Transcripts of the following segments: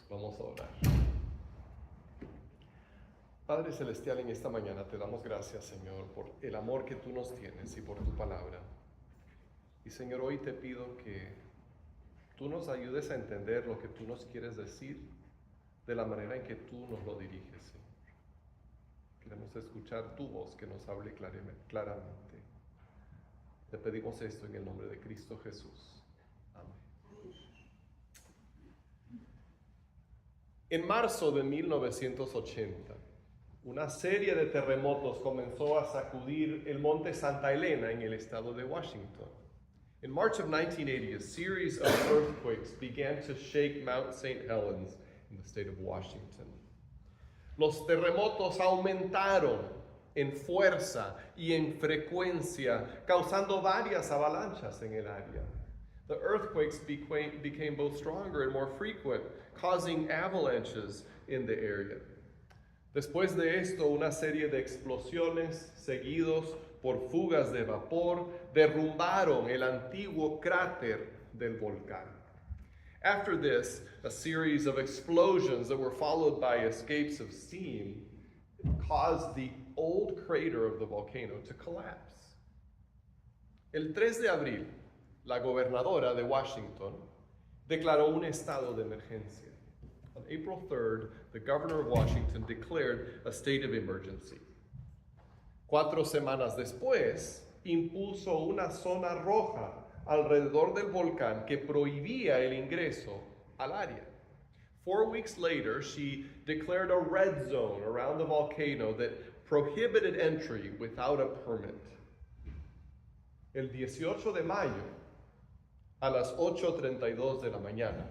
Vamos a orar. Padre Celestial, en esta mañana te damos gracias, Señor, por el amor que tú nos tienes y por tu palabra. Y Señor, hoy te pido que tú nos ayudes a entender lo que tú nos quieres decir de la manera en que tú nos lo diriges, Señor. Queremos escuchar tu voz que nos hable claramente. Te pedimos esto en el nombre de Cristo Jesús. Amén. En marzo de 1980, una serie de terremotos comenzó a sacudir el monte Santa Elena en el estado de Washington. In March of 1980, a series of earthquakes began to shake Mount St. Helens in the state of Washington. Los terremotos aumentaron en fuerza y en frecuencia, causando varias avalanchas en el área. The earthquakes became both stronger and more frequent, causing avalanches in the area. Después de esto, una serie de explosiones seguidos por fugas de vapor derrumbaron el antiguo cráter del volcán. After this, a series of explosions that were followed by escapes of steam caused the old crater of the volcano to collapse. El 3 de abril, la gobernadora de Washington declaró un estado de emergencia. On April 3rd, the governor of Washington declared a state of emergency. 4 semanas después, impuso una zona roja alrededor del volcán que prohibía el ingreso al área. 4 weeks later, she declared a red zone around the volcano that prohibited entry without a permit. El 18 de mayo, a las 8:32 de la mañana,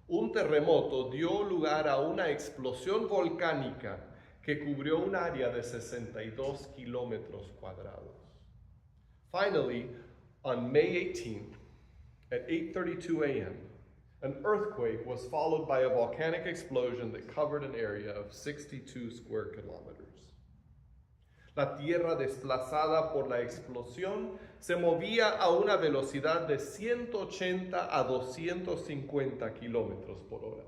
un terremoto dio lugar a una explosión volcánica que cubrió un área de 62 kilómetros cuadrados. Finally, on May 18th, at 8:32 a.m., an earthquake was followed by a volcanic explosion that covered an area of 62 square kilometers. La tierra desplazada por la explosión se movía a una velocidad de 180 a 250 kilómetros por hora.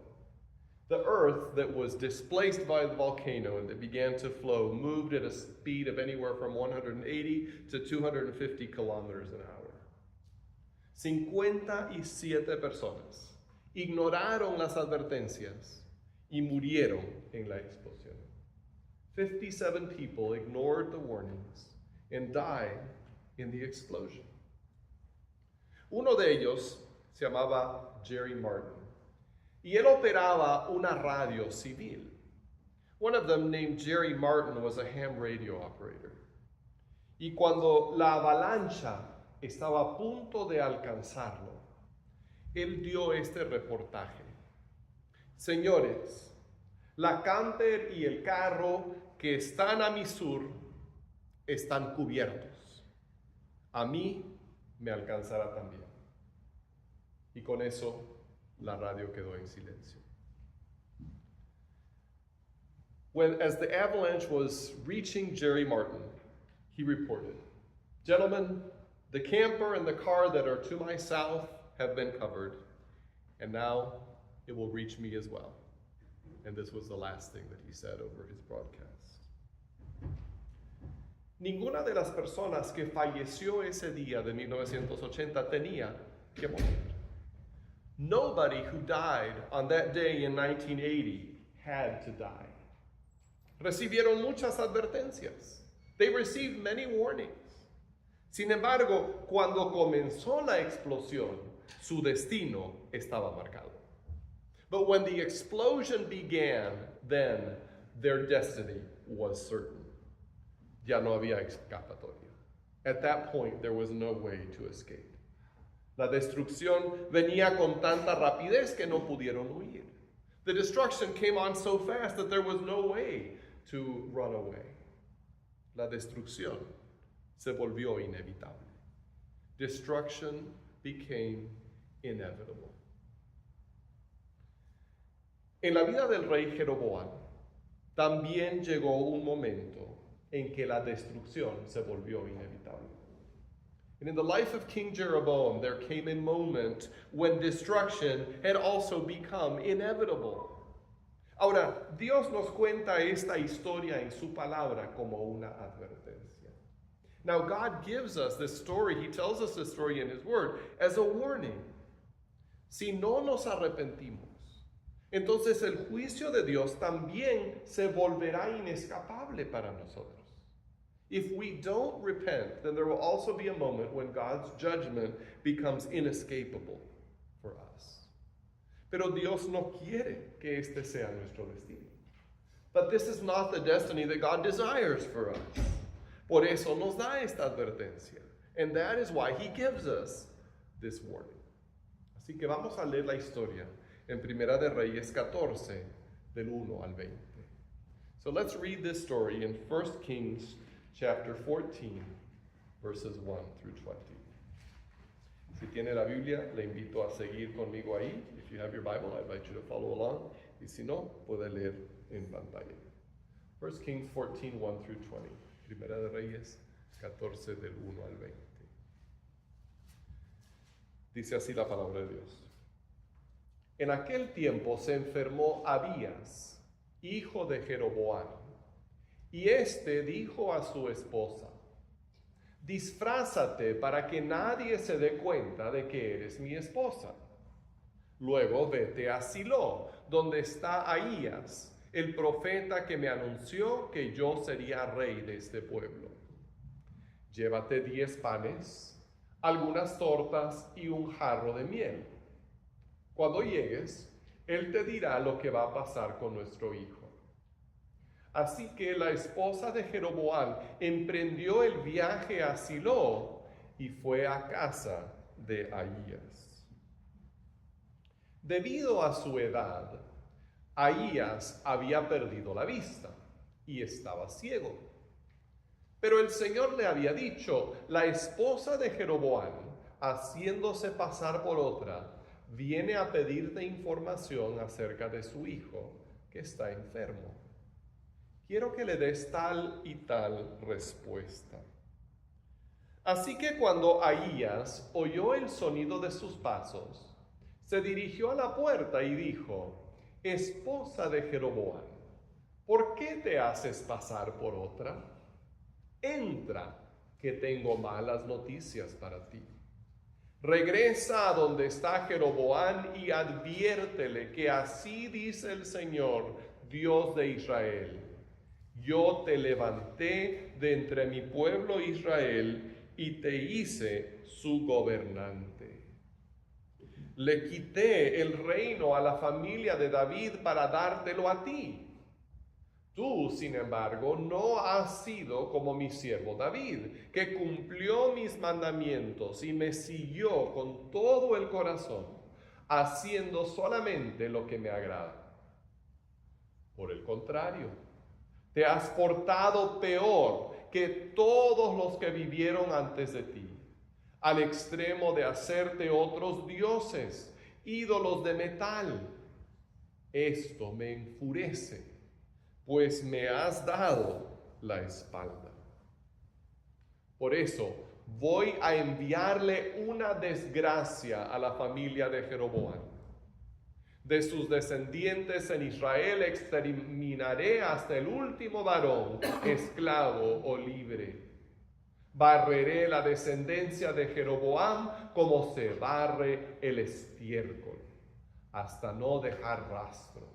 The earth that was displaced by the volcano and that began to flow moved at a speed of anywhere from 180 to 250 kilometers an hour. 57 personas ignoraron las advertencias y murieron en la explosión. 57 people ignored the warnings and died in the explosion. Uno de ellos se llamaba Jerry Martin, y él operaba una radio civil. One of them, named Jerry Martin, was a ham radio operator. Y cuando la avalancha estaba a punto de alcanzarlo, él dio este reportaje. Señores, la camper y el carro que están a mi sur están cubiertos. A mí me alcanzará también. Y con eso la radio quedó en silencio. As the avalanche was reaching Jerry Martin, he reported, "Gentlemen, the camper and the car that are to my south have been covered, and now it will reach me as well." And this was the last thing that he said over his broadcast. Ninguna de las personas que falleció ese día de 1980 tenía que morir. Nobody who died on that day in 1980 had to die. Recibieron muchas advertencias. They received many warnings. Sin embargo, cuando comenzó la explosión, su destino estaba marcado. But when the explosion began, then their destiny was certain. Ya no había escapatoria. At that point, there was no way to escape. La destrucción venía con tanta rapidez que no pudieron huir. The destruction came on so fast that there was no way to run away. La destrucción se volvió inevitable. Destruction became inevitable. En la vida del rey Jeroboam también llegó un momento en que la destrucción se volvió inevitable. And in the life of King Jeroboam, there came a moment when destruction had also become inevitable. Ahora, Dios nos cuenta esta historia en su palabra como una advertencia. Now, God gives us this story, He tells us this story in His Word as a warning. Si no nos arrepentimos, entonces el juicio de Dios también se volverá inescapable para nosotros. If we don't repent, then there will also be a moment when God's judgment becomes inescapable for us. Pero Dios no quiere que este sea nuestro destino. But this is not the destiny that God desires for us. Por eso nos da esta advertencia. And that is why He gives us this warning. Así que vamos a leer la historia en Primera de Reyes 14, del 1 al 20. So let's read this story in 1 Kings chapter 14, verses 1 through 20. Si tiene la Biblia, le invito a seguir conmigo ahí. If you have your Bible, I invite you to follow along. Y si no, puede leer en pantalla. 1 Kings 14, 1 through 20. Primera de Reyes 14, del 1 al 20. Dice así la palabra de Dios. En aquel tiempo se enfermó Abías, hijo de Jeroboam, y éste dijo a su esposa: disfrázate para que nadie se dé cuenta de que eres mi esposa. Luego vete a Silo, donde está Ahías, el profeta que me anunció que yo sería rey de este pueblo. Llévate 10 panes, algunas tortas y un jarro de miel. Cuando llegues, él te dirá lo que va a pasar con nuestro hijo. Así que la esposa de Jeroboam emprendió el viaje a Silo y fue a casa de Ahías. Debido a su edad, Ahías había perdido la vista y estaba ciego. Pero el Señor le había dicho: la esposa de Jeroboam, haciéndose pasar por otra, viene a pedirte información acerca de su hijo que está enfermo. Quiero que le des tal y tal respuesta. Así que cuando Ahías oyó el sonido de sus pasos, se dirigió a la puerta y dijo: esposa de Jeroboam, ¿por qué te haces pasar por otra? Entra, que tengo malas noticias para ti. Regresa a donde está Jeroboam y adviértele que así dice el Señor, Dios de Israel: yo te levanté de entre mi pueblo Israel y te hice su gobernante. Le quité el reino a la familia de David para dártelo a ti. Tú, sin embargo, no has sido como mi siervo David, que cumplió mis mandamientos y me siguió con todo el corazón, haciendo solamente lo que me agrada. Por el contrario, te has portado peor que todos los que vivieron antes de ti, al extremo de hacerte otros dioses, ídolos de metal. Esto me enfurece, pues me has dado la espalda. Por eso voy a enviarle una desgracia a la familia de Jeroboam. De sus descendientes en Israel exterminaré hasta el último varón, esclavo o libre. Barreré la descendencia de Jeroboam como se barre el estiércol, hasta no dejar rastro.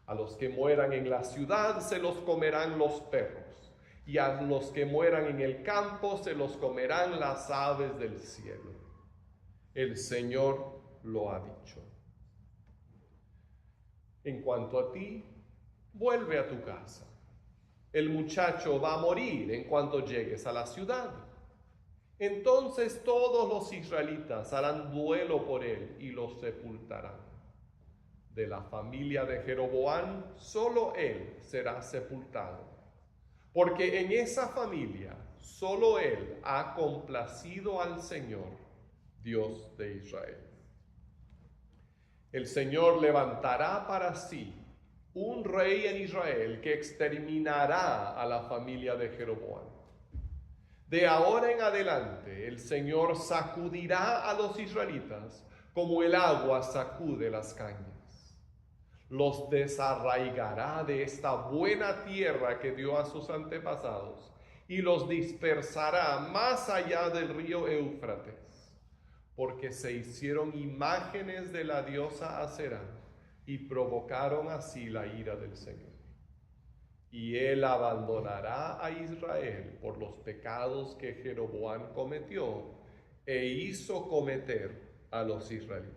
A los que mueran en la ciudad se los comerán los perros, y a los que mueran en el campo se los comerán las aves del cielo. El Señor lo ha dicho. En cuanto a ti, vuelve a tu casa. El muchacho va a morir en cuanto llegues a la ciudad. Entonces todos los israelitas harán duelo por él y lo sepultarán. De la familia de Jeroboam, solo él será sepultado, porque en esa familia solo él ha complacido al Señor, Dios de Israel. El Señor levantará para sí un rey en Israel que exterminará a la familia de Jeroboam. De ahora en adelante el Señor sacudirá a los israelitas como el agua sacude las cañas. Los desarraigará de esta buena tierra que dio a sus antepasados y los dispersará más allá del río Éufrates, porque se hicieron imágenes de la diosa Aserá y provocaron así la ira del Señor. Y él abandonará a Israel por los pecados que Jeroboam cometió e hizo cometer a los israelitas.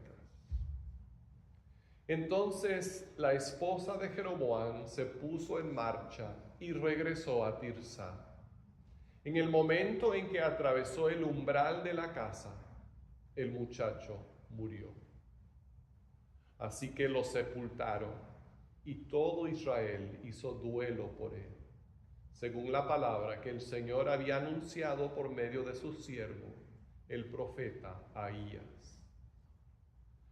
Entonces la esposa de Jeroboam se puso en marcha y regresó a Tirsá. En el momento en que atravesó el umbral de la casa, el muchacho murió. Así que lo sepultaron. Y todo Israel hizo duelo por él, según la palabra que el Señor había anunciado por medio de su siervo, el profeta Ahías.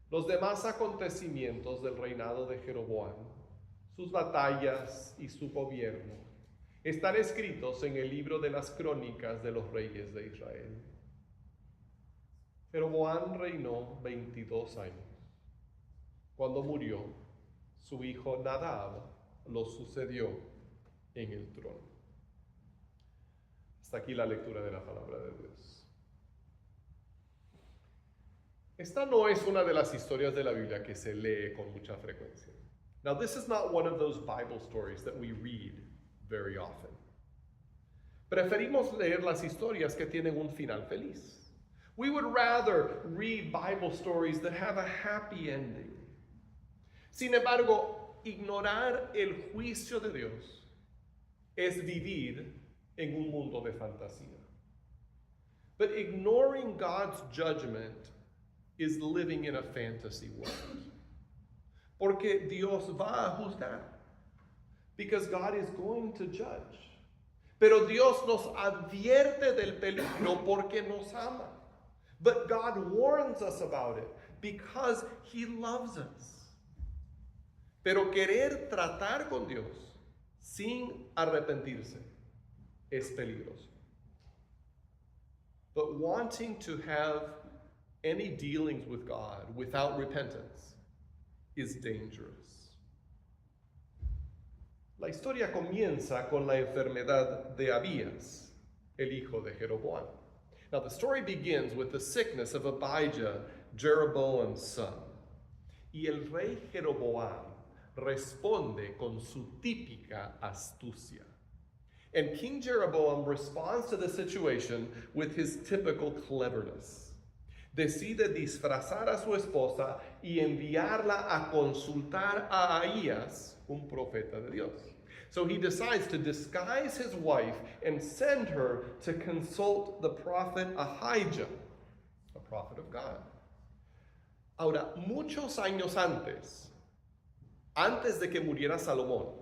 Los demás acontecimientos del reinado de Jeroboam, sus batallas y su gobierno, están escritos en el libro de las crónicas de los reyes de Israel. Jeroboam reinó 22 años. Cuando murió, su hijo Nadab lo sucedió en el trono. Hasta aquí la lectura de la palabra de Dios. Esta no es una de las historias de la Biblia que se lee con mucha frecuencia. Now, this is not one of those Bible stories that we read very often. Preferimos leer las historias que tienen un final feliz. We would rather read Bible stories that have a happy ending. Sin embargo, ignorar el juicio de Dios es vivir en un mundo de fantasía. But ignoring God's judgment is living in a fantasy world. Porque Dios va a juzgar. Because God is going to judge. Pero Dios nos advierte del peligro porque nos ama. But God warns us about it because He loves us. Pero querer tratar con Dios sin arrepentirse es peligroso. But wanting to have any dealings with God without repentance is dangerous. La historia comienza con la enfermedad de Abías, el hijo de Jeroboam. Now the story begins with the sickness of Abijah, Jeroboam's son. Y el rey Jeroboam responde con su típica astucia. And King Jeroboam responds to the situation with his typical cleverness. Decide disfrazar a su esposa y enviarla a consultar a Ahías, un profeta de Dios. So he decides to disguise his wife and send her to consult the prophet Ahijah, a prophet of God. Ahora, muchos años antes de que muriera Salomón,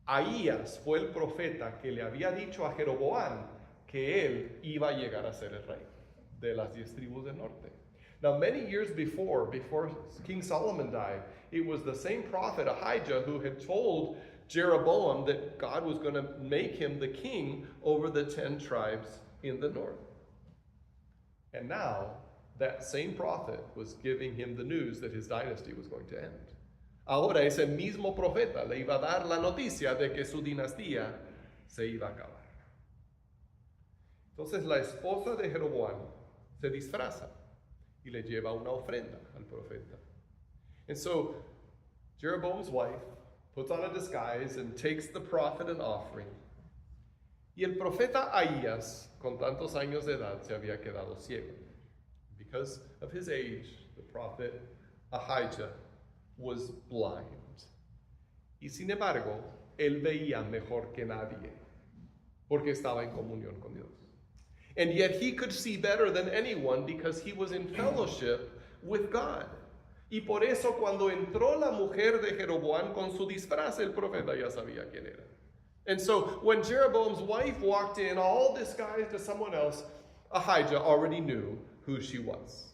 Ahías fue el profeta que le había dicho a Jeroboam que él iba a llegar a ser el rey de las 10 tribus del norte. Now, many years before King Solomon died, it was the same prophet Ahijah who had told Jeroboam that God was going to make him the king over the 10 tribes in the north. And now, that same prophet was giving him the news that his dynasty was going to end. Ahora ese mismo profeta le iba a dar la noticia de que su dinastía se iba a acabar. Entonces la esposa de Jeroboam se disfraza y le lleva una ofrenda al profeta. And so Jeroboam's wife puts on a disguise and takes the prophet an offering. Y el profeta Ahías, con tantos años de edad, se había quedado ciego. Because of his age, the prophet Ahijah was blind. Y sin embargo, él veía mejor que nadie, porque estaba en comunión con Dios. And yet he could see better than anyone because he was in fellowship with God. Y por eso cuando entró la mujer de Jeroboam con su disfraz, el profeta ya sabía quién era. And so when Jeroboam's wife walked in, all disguised as someone else, Ahijah already knew who she was.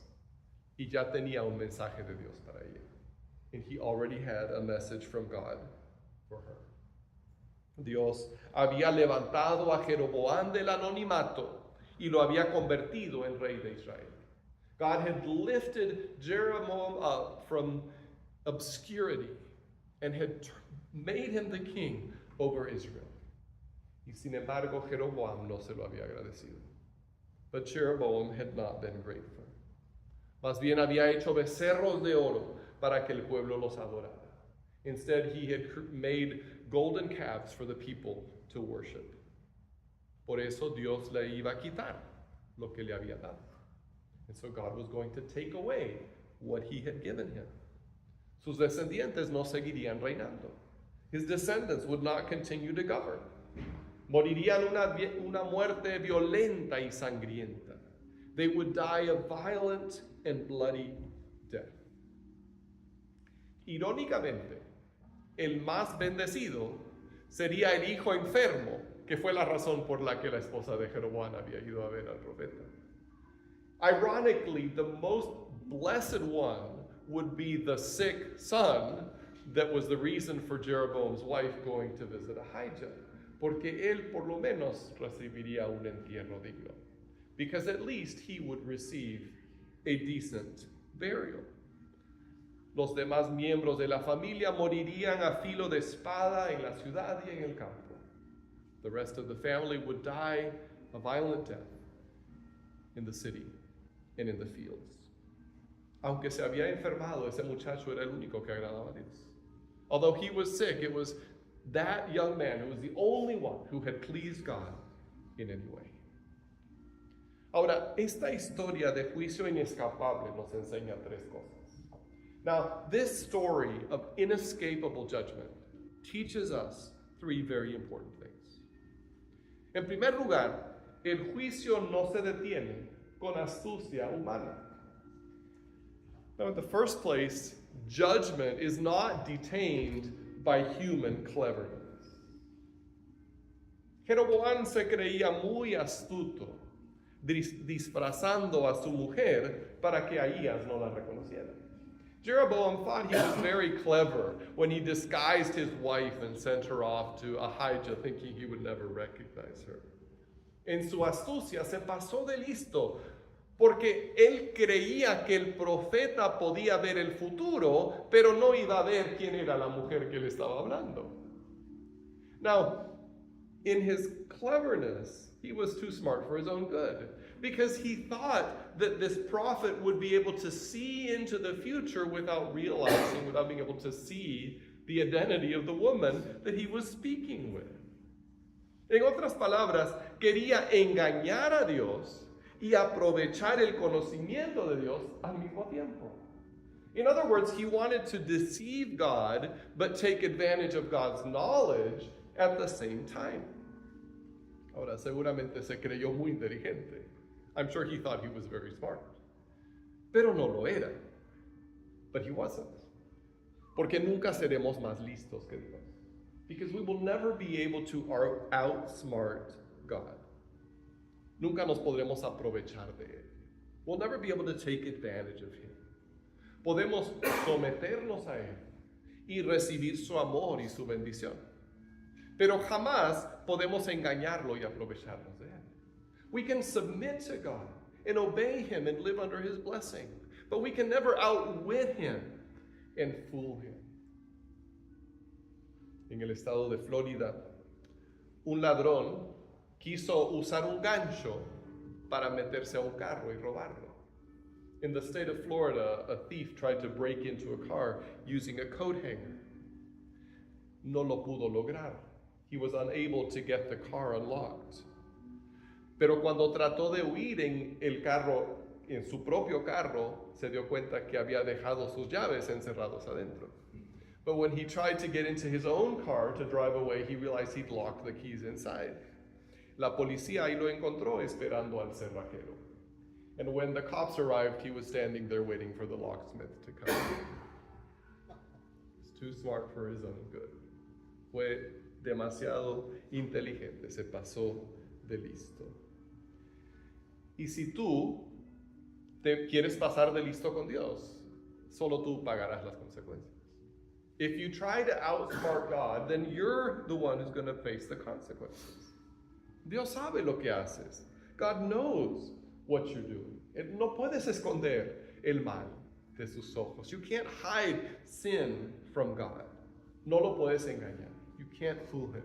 Y ya tenía un mensaje de Dios para ella. And he already had a message from God for her. Dios había levantado a Jeroboam del anonimato y lo había convertido en rey de Israel. God had lifted Jeroboam up from obscurity and had made him the king over Israel. Y sin embargo, Jeroboam no se lo había agradecido. But Jeroboam had not been grateful. Más bien había hecho becerros de oro para que el pueblo los adorara. Instead, he had made golden calves for the people to worship. Por eso Dios le iba a quitar lo que le había dado. And so God was going to take away what he had given him. Sus descendientes no seguirían reinando. His descendants would not continue to govern. Morirían una muerte violenta y sangrienta. They would die a violent and bloody death. Irónicamente, el más bendecido sería el hijo enfermo, que fue la razón por la que la esposa de Jeroboam había ido a ver al profeta. Ironically, the most blessed one would be the sick son that was the reason for Jeroboam's wife going to visit Ahijah, porque él por lo menos recibiría un entierro digno, because at least he would receive a decent burial. Los demás miembros de la familia morirían a filo de espada en la ciudad y en el campo. The rest of the family would die a violent death in the city and in the fields. Aunque se había enfermado, ese muchacho era el único que agradaba a Dios. Although he was sick, it was that young man who was the only one who had pleased God in any way. Ahora, esta historia de juicio inescapable nos enseña tres cosas. Now, this story of inescapable judgment teaches us three very important things. En primer lugar, el juicio no se detiene con astucia humana. Now, in the first place, judgment is not detained by human cleverness. Jeroboam se creía muy astuto, disfrazando a su mujer para que Ahías no la reconociera. Jeroboam thought he was very clever when he disguised his wife and sent her off to Ahijah, thinking he would never recognize her. En su astucia se pasó de listo, porque él creía que el profeta podía ver el futuro, pero no iba a ver quién era la mujer que le estaba hablando. Now, in his cleverness, he was too smart for his own good, because he thought that this prophet would be able to see into the future without being able to see the identity of the woman that he was speaking with. En otras palabras, quería engañar a Dios y aprovechar el conocimiento de Dios al mismo tiempo. In other words, he wanted to deceive God, but take advantage of God's knowledge at the same time. Ahora, seguramente se creyó muy inteligente. I'm sure he thought he was very smart. Pero no lo era. But he wasn't. Porque nunca seremos más listos que Dios. Because we will never be able to outsmart God. Nunca nos podremos aprovechar de Él. We'll never be able to take advantage of Him. Podemos someternos a Él y recibir su amor y su bendición. Pero jamás podemos engañarlo y aprovecharnos de Él. We can submit to God and obey Him and live under His blessing. But we can never outwit Him and fool Him. En el estado de Florida, un ladrón quiso usar un gancho para meterse a un carro y robarlo. In the state of Florida, a thief tried to break into a car using a coat hanger. No lo pudo lograr. He was unable to get the car unlocked. Pero cuando trató de huir en su propio carro, se dio cuenta que había dejado sus llaves encerrados adentro. But when he tried to get into his own car to drive away, he realized he'd locked the keys inside. La policía ahí lo encontró esperando al cerrajero. And when the cops arrived, he was standing there waiting for the locksmith to come. He's too smart for his own good. Fue demasiado inteligente, se pasó de listo. Y si tú te quieres pasar de listo con Dios, solo tú pagarás las consecuencias. If you try to outsmart God, then you're the one who's going to face the consequences. Dios sabe lo que haces, God knows what you're doing. No puedes esconder el mal de sus ojos. You can't hide sin from God. No lo puedes engañar. You can't fool him.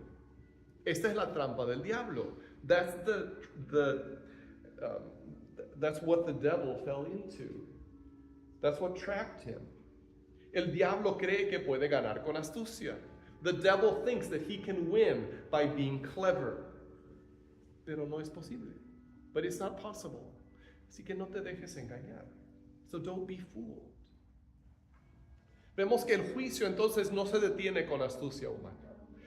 Esta es la trampa del diablo. That's that's what the devil fell into. That's what trapped him. El diablo cree que puede ganar con astucia. The devil thinks that he can win by being clever. Pero no es posible. But it's not possible. Así que no te dejes engañar. So don't be fooled. Vemos que el juicio entonces no se detiene con astucia humana.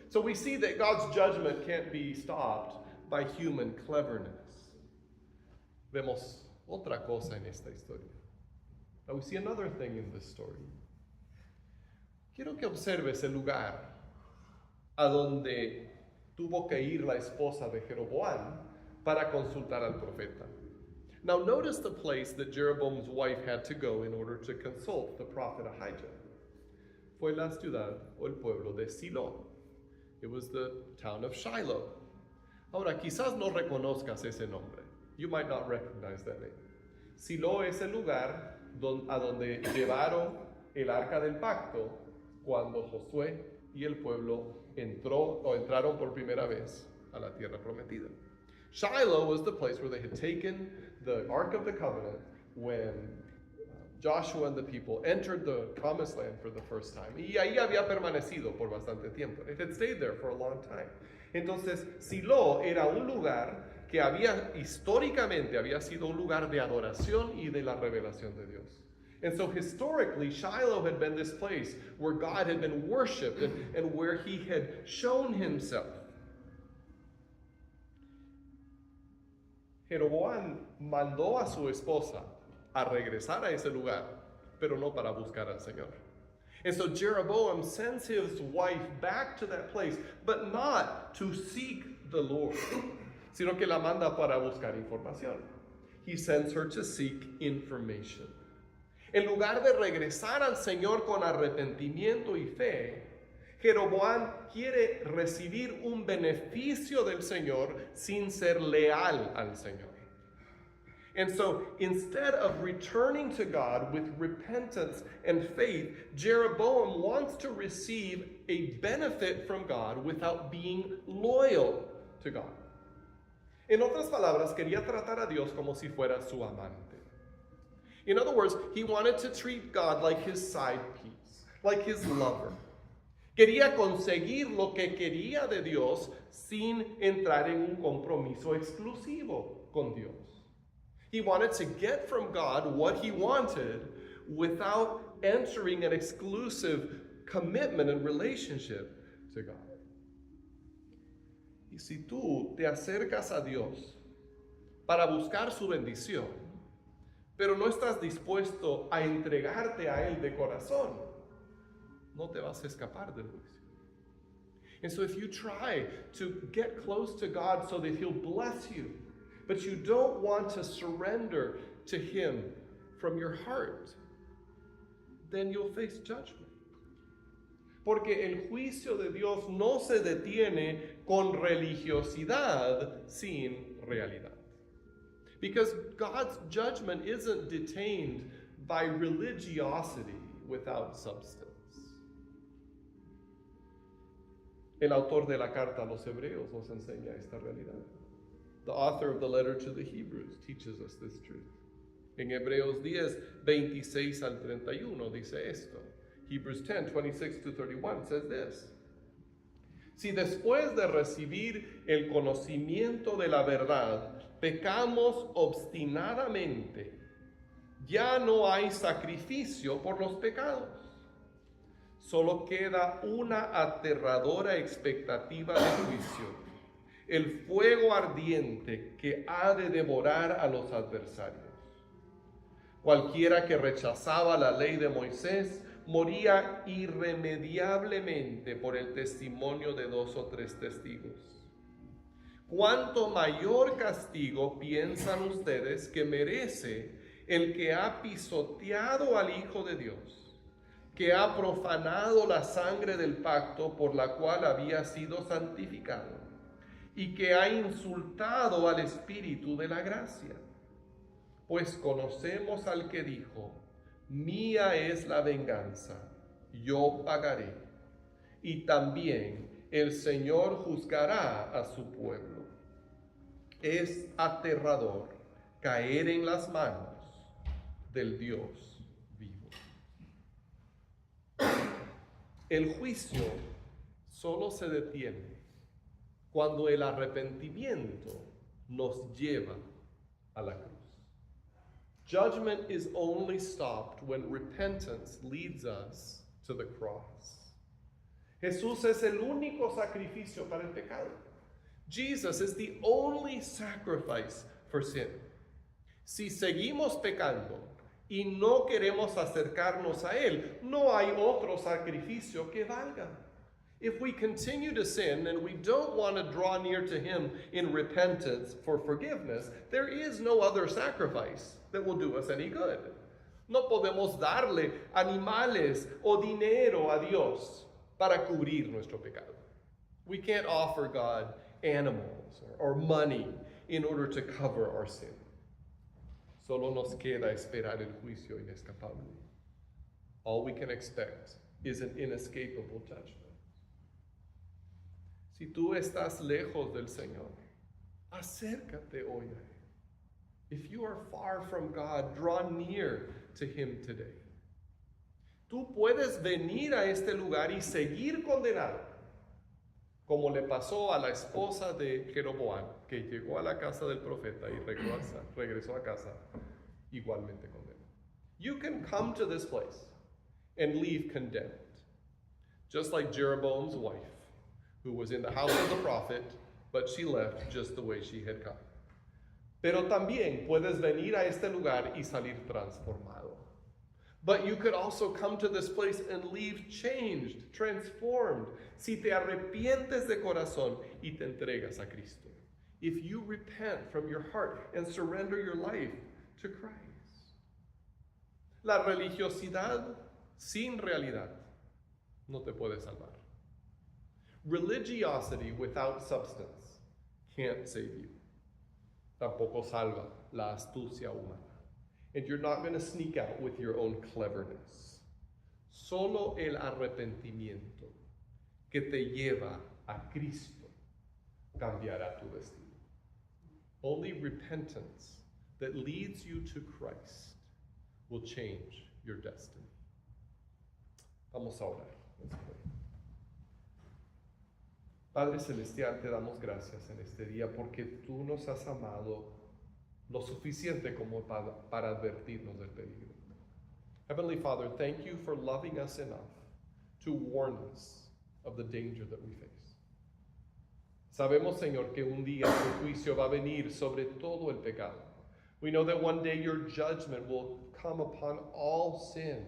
So we see that God's judgment can't be stopped by human cleverness. Vemos otra cosa en esta historia. Now we see another thing in this story. Quiero que observes el lugar a donde tuvo que ir la esposa de Jeroboam para consultar al profeta. Now notice the place that Jeroboam's wife had to go in order to consult the prophet Ahijah. Fue la ciudad o el pueblo de Silo. It was the town of Shiloh. Ahora, quizás no reconozcas ese nombre. You might not recognize that name. Silo es el lugar a donde llevaron el arca del pacto cuando Josué y el pueblo entraron por primera vez a la tierra prometida. Shiloh was the place where they had taken the Ark of the Covenant when Joshua and the people entered the promised land for the first time. Y ahí había permanecido por bastante tiempo. It had stayed there for a long time. Entonces, Silo era un lugar que históricamente había sido un lugar de adoración y de la revelación de Dios. And so historically, Shiloh had been this place where God had been worshipped and where he had shown himself. Jeroboam mandó a su esposa a regresar a ese lugar, pero no para buscar al Señor. And so Jeroboam sends his wife back to that place, but not to seek the Lord, sino que la manda para buscar información. He sends her to seek information. En lugar de regresar al Señor con arrepentimiento y fe, Jeroboam quiere recibir un beneficio del Señor sin ser leal al Señor. And so instead of returning to God with repentance and faith, Jeroboam wants to receive a benefit from God without being loyal to God. En otras palabras, quería tratar a Dios como si fuera su amante. In other words, he wanted to treat God like his side piece, like his lover. Quería conseguir lo que quería de Dios sin entrar en un compromiso exclusivo con Dios. He wanted to get from God what he wanted without entering an exclusive commitment and relationship to God. Y si tú te acercas a Dios para buscar su bendición, pero no estás dispuesto a entregarte a Él de corazón, no te vas a escapar del juicio. And so if you try to get close to God so that He'll bless you, but you don't want to surrender to Him from your heart, then you'll face judgment. Porque el juicio de Dios no se detiene con religiosidad sin realidad. Because God's judgment isn't detained by religiosity without substance. El autor de la carta a los Hebreos nos enseña esta realidad. The author of the letter to the Hebrews teaches us this truth. En Hebreos 10, 26 al 31 dice esto. Hebrews 10, 26 to 31 says this. Si después de recibir el conocimiento de la verdad, pecamos obstinadamente, ya no hay sacrificio por los pecados. Solo queda una aterradora expectativa de juicio, el fuego ardiente que ha de devorar a los adversarios. Cualquiera que rechazaba la ley de Moisés moría irremediablemente por el testimonio de 2 o 3 testigos. ¿Cuánto mayor castigo piensan ustedes que merece el que ha pisoteado al Hijo de Dios, que ha profanado la sangre del pacto por la cual había sido santificado, y que ha insultado al Espíritu de la gracia. Pues conocemos al que dijo, mía es la venganza, yo pagaré. Y también el Señor juzgará a su pueblo. Es aterrador caer en las manos del Dios vivo. El juicio solo se detiene cuando el arrepentimiento nos lleva a la cruz. Judgment is only stopped when repentance leads us to the cross. Jesús es el único sacrificio para el pecado. Jesus is the only sacrifice for sin. Si seguimos pecando y no queremos acercarnos a Él, no hay otro sacrificio que valga. If we continue to sin and we don't want to draw near to Him in repentance for forgiveness, there is no other sacrifice that will do us any good. No podemos darle animales o dinero a Dios para cubrir nuestro pecado. We can't offer God animals or money in order to cover our sin. Solo nos queda esperar el juicio inescapable. All we can expect is an inescapable judgment. Si tú estás lejos del Señor, acércate hoy a Él. If you are far from God, draw near to Him today. Tú puedes venir a este lugar y seguir condenado, como le pasó a la esposa de Jeroboam, que llegó a la casa del profeta y regresó a casa igualmente condenado. You can come to this place and leave condemned, just like Jeroboam's wife, who was in the house of the prophet, but she left just the way she had come. Pero también puedes venir a este lugar y salir transformado. But you could also come to this place and leave changed, transformed, si te arrepientes de corazón y te entregas a Cristo. If you repent from your heart and surrender your life to Christ. La religiosidad sin realidad no te puede salvar. Religiosity without substance can't save you. Tampoco salva la astucia humana. And you're not going to sneak out with your own cleverness. Solo el arrepentimiento que te lleva a Cristo cambiará tu destino. Only repentance that leads you to Christ will change your destiny. Vamos a orar. Let's pray. Padre Celestial, te damos gracias en este día porque tú nos has amado lo suficiente como para advertirnos del peligro. Heavenly Father, thank you for loving us enough to warn us of the danger that we face. Sabemos, Señor, que un día tu juicio va a venir sobre todo el pecado. We know that one day your judgment will come upon all sin.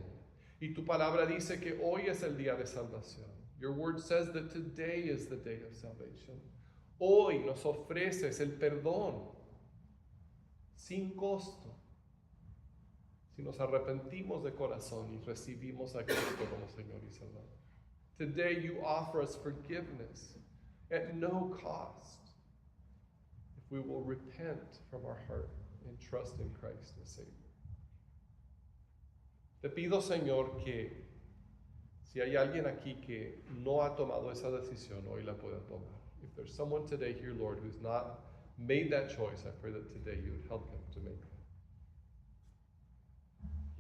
Y tu palabra dice que hoy es el día de salvación. Your word says that today is the day of salvation. Hoy nos ofreces el perdón sin costo. Si nos arrepentimos de corazón y recibimos a Cristo como Señor y Salvador. Today you offer us forgiveness at no cost if we will repent from our heart and trust in Christ as Savior. Te pido, Señor, que si hay alguien aquí que no ha tomado esa decisión, hoy la pueda tomar. If there's someone today here, Lord, who's not made that choice, I pray that today you would help him to make it.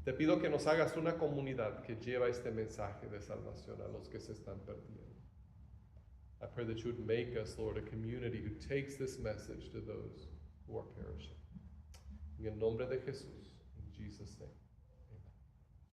Te pido que nos hagas una comunidad que lleva este mensaje de salvación a los que se están perdiendo. I pray that you would make us, Lord, a community who takes this message to those who are perishing. En el nombre de Jesús, in Jesus' name.